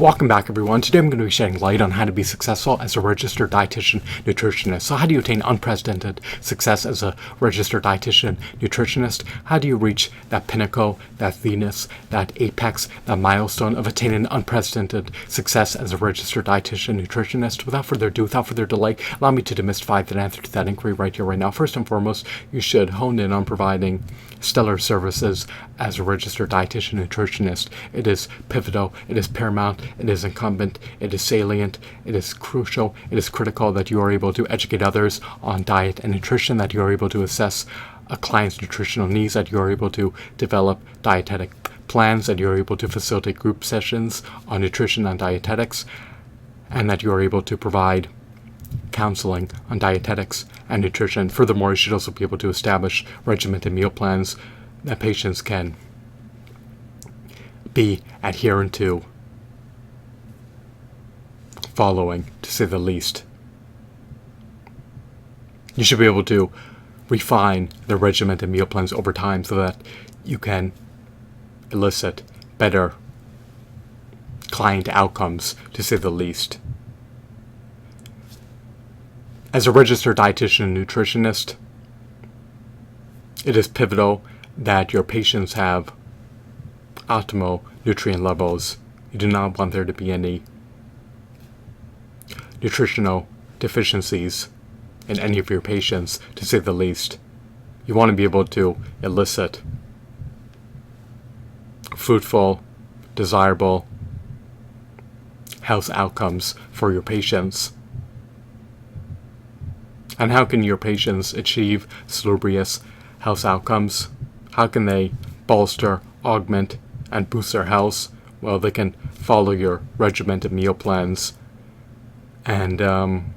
Welcome back, everyone. Today I'm going to be shedding light on how to be successful as a registered dietitian nutritionist. So how do you attain unprecedented success as a registered dietitian nutritionist? How do you reach that pinnacle, that zenith, that apex, that milestone of attaining unprecedented success as a registered dietitian nutritionist? Without further ado, without further delay, allow me to demystify that answer to that inquiry right here, right now. First and foremost, you should hone in on providing stellar services as a registered dietitian nutritionist. It is pivotal, it is paramount, it is incumbent, it is salient, it is crucial, it is critical that you are able to educate others on diet and nutrition, that you are able to assess a client's nutritional needs, that you are able to develop dietetic plans, that you are able to facilitate group sessions on nutrition and dietetics, and that you are able to provide counseling on dietetics and nutrition. Furthermore, you should also be able to establish regimented meal plans that patients can be adherent to, following, to say the least. You should be able to refine the regimented meal plans over time so that you can elicit better client outcomes, to say the least. As a registered dietitian and nutritionist, it is pivotal that your patients have optimal nutrient levels. You do not want there to be any nutritional deficiencies in any of your patients, to say the least. You want to be able to elicit fruitful, desirable health outcomes for your patients. And how can your patients achieve salubrious health outcomes? How can they bolster, augment, and boost their health? Well, they can follow your regimented meal plans and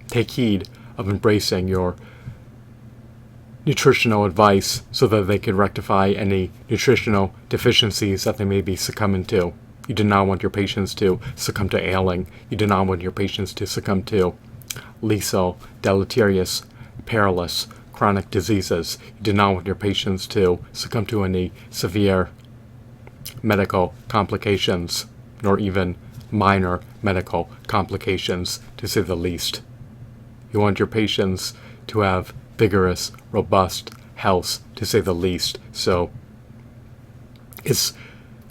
take heed of embracing your nutritional advice so that they can rectify any nutritional deficiencies that they may be succumbing to. You do not want your patients to succumb to ailing. You do not want your patients to succumb to lethal, deleterious, perilous, chronic diseases. You do not want your patients to succumb to any severe medical complications, nor even minor medical complications, to say the least. You want your patients to have vigorous, robust health, to say the least. So it's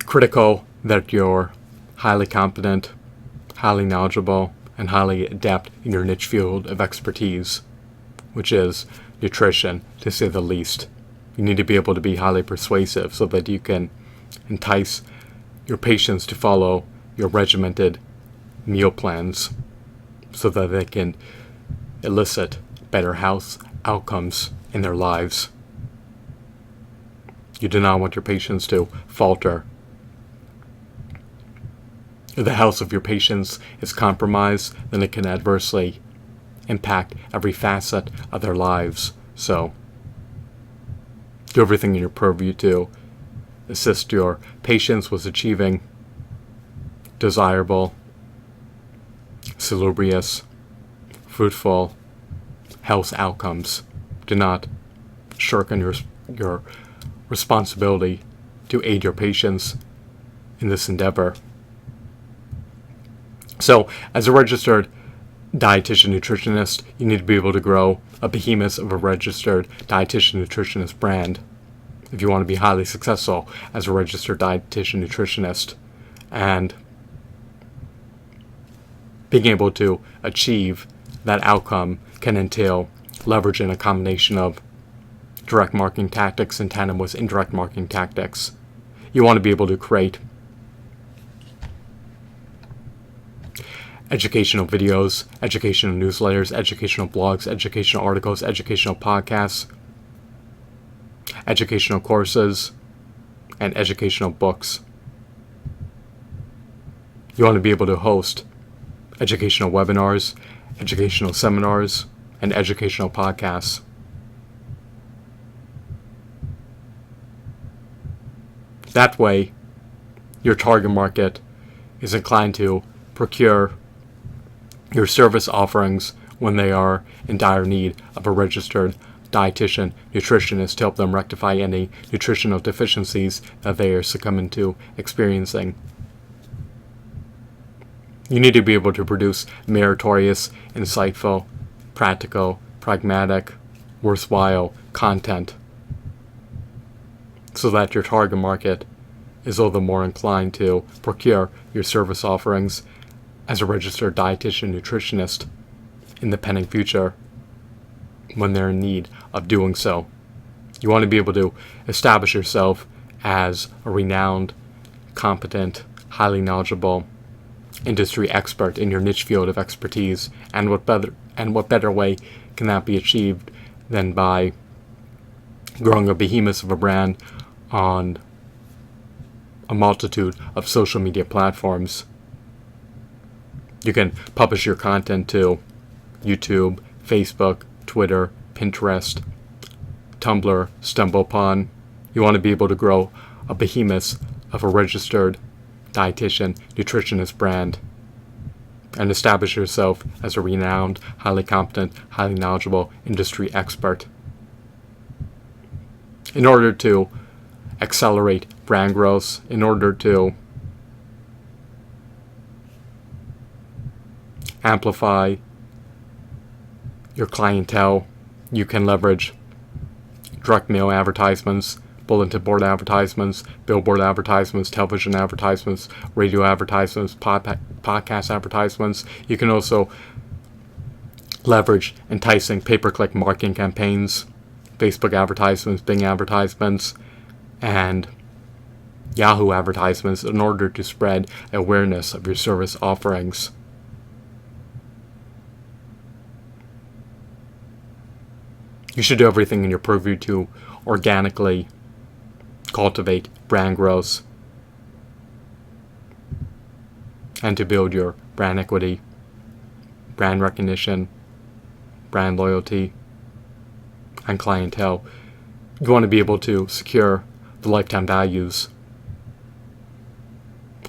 critical that you're highly competent, highly knowledgeable, and highly adept in your niche field of expertise, which is nutrition, to say the least. You need to be able to be highly persuasive so that you can entice your patients to follow your regimented meal plans so that they can elicit better health outcomes in their lives. You do not want your patients to falter. If the health of your patients is compromised, then it can adversely impact every facet of their lives. So, do everything in your purview to assist your patients with achieving desirable, salubrious, fruitful health outcomes. Do not shirk on your responsibility to aid your patients in this endeavor. So, as a registered dietitian nutritionist, you need to be able to grow a behemoth of a registered dietitian nutritionist brand if you want to be highly successful as a registered dietitian nutritionist. And being able to achieve that outcome can entail leveraging a combination of direct marketing tactics in tandem with indirect marketing tactics. You want to be able to create educational videos, educational newsletters, educational blogs, educational articles, educational podcasts, educational courses, and educational books. You want to be able to host educational webinars, educational seminars, and educational podcasts. That way, your target market is inclined to procure your service offerings when they are in dire need of a registered dietitian nutritionist to help them rectify any nutritional deficiencies that they are succumbing to experiencing. You need to be able to produce meritorious, insightful, practical, pragmatic, worthwhile content so that your target market is all the more inclined to procure your service offerings as a registered dietitian nutritionist in the pending future when they're in need of doing so. You want to be able to establish yourself as a renowned, competent, highly knowledgeable industry expert in your niche field of expertise, and what better way can that be achieved than by growing a behemoth of a brand on a multitude of social media platforms. You can publish your content to YouTube, Facebook, Twitter, Pinterest, Tumblr, StumbleUpon. You want to be able to grow a behemoth of a registered dietitian nutritionist brand and establish yourself as a renowned, highly competent, highly knowledgeable industry expert. In order to accelerate brand growth, in order to amplify your clientele, you can leverage direct mail advertisements, bulletin board advertisements, billboard advertisements, television advertisements, radio advertisements, podcast advertisements. You can also leverage enticing pay-per-click marketing campaigns, Facebook advertisements, Bing advertisements, and Yahoo advertisements in order to spread awareness of your service offerings. You should do everything in your purview to organically cultivate brand growth and to build your brand equity, brand recognition, brand loyalty, and clientele. You want to be able to secure the lifetime values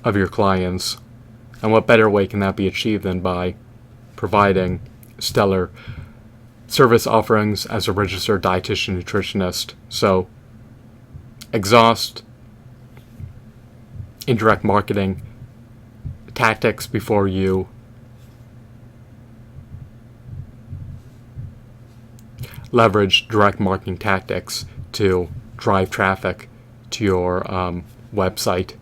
of your clients. And what better way can that be achieved than by providing stellar service offerings as a registered dietitian nutritionist? So exhaust indirect marketing tactics before you leverage direct marketing tactics to drive traffic to your website.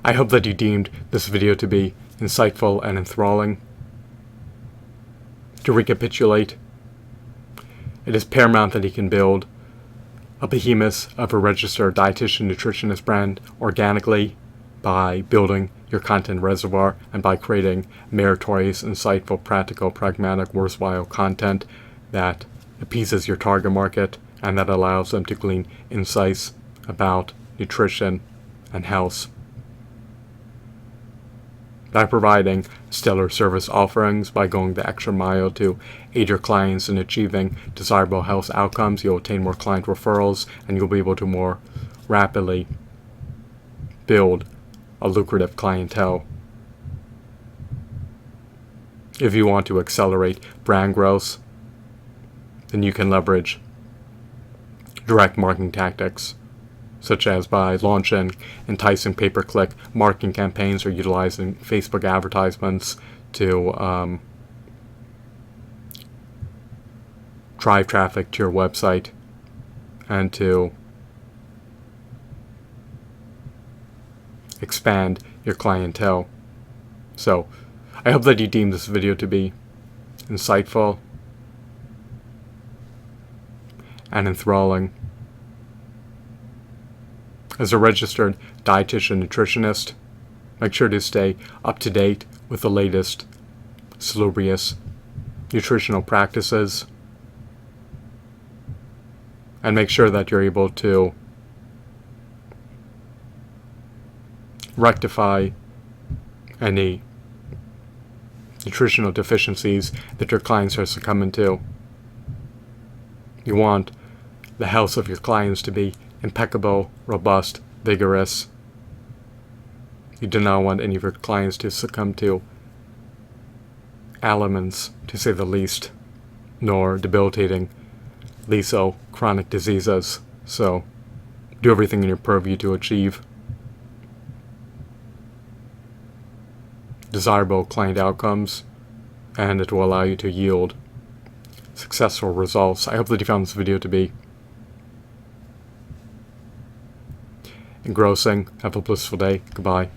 I hope that you deemed this video to be insightful and enthralling. To recapitulate, it is paramount that you can build a behemoth of a registered dietitian nutritionist brand organically by building your content reservoir and by creating meritorious, insightful, practical, pragmatic, worthwhile content that appeases your target market and that allows them to glean insights about nutrition and health. By providing stellar service offerings, by going the extra mile to aid your clients in achieving desirable health outcomes, you'll obtain more client referrals and you'll be able to more rapidly build a lucrative clientele. If you want to accelerate brand growth, then you can leverage direct marketing tactics, such as by launching enticing pay-per-click marketing campaigns or utilizing Facebook advertisements to drive traffic to your website and to expand your clientele. So, I hope that you deem this video to be insightful and enthralling. As a registered dietitian nutritionist, make sure to stay up to date with the latest salubrious nutritional practices and make sure that you're able to rectify any nutritional deficiencies that your clients are succumbing to. You want the health of your clients to be impeccable, robust, vigorous. You do not want any of your clients to succumb to ailments, to say the least, nor debilitating, lethal, chronic diseases. So, do everything in your purview to achieve desirable client outcomes, and it will allow you to yield successful results. I hope that you found this video to be engrossing. Have a blissful day. Goodbye.